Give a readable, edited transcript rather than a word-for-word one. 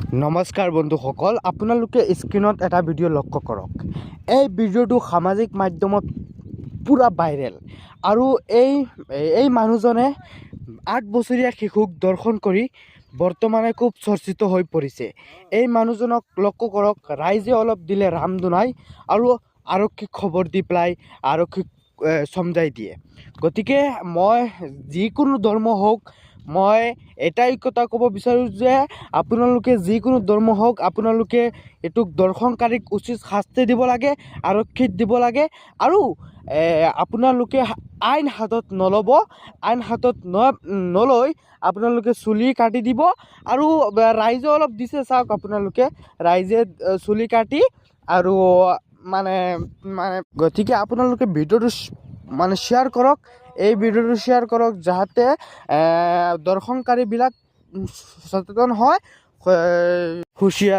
নমস্কাৰ বন্ধুসকল, আপোনালোকে স্ক্ৰীনত এটা ভিডিঅ' লক্ষ্য কৰক। এই ভিডিঅ'টো সামাজিক মাধ্যমত পূৰা ভাইৰেল আৰু এই মানুহজনে 8 বছৰীয়া শিশুক দৰ্শন কৰি বৰ্তমানে খুব চৰ্চিত হৈ পৰিছে। এই মানুহজনক লক্ষ্য কৰক, ৰাইজে অলপ দিলে ৰাম দুনাই আৰু আৰক্ষীক খবৰ দি পেলাই আৰক্ষীক চমজাই দিয়ে। গতিকে মই যিকোনো ধৰ্ম হওক, মই এটাই কথা ক'ব বিচাৰোঁ যে আপোনালোকে যিকোনো ধৰ্ম হওক, আপোনালোকে এইটোক দৰ্শনকাৰীক উচিত শাস্তি দিব লাগে, আৰক্ষীক দিব লাগে আৰু আপোনালোকে আইন হাতত নল'ব। আইন হাতত নলৈ আপোনালোকে চুলি কাটি দিব আৰু ৰাইজে অলপ দিছে চাওক, আপোনালোকে ৰাইজে চুলি কাটি আৰু মানে গতিকে আপোনালোকে ভিডিঅ'টো শ্বেয়াৰ কৰক, এই ভিডিঅ'টো শ্বেয়াৰ কৰক যাতে দৰ্শনকাৰীবিলাক সচেতন হয়, হুঁচিয়াৰ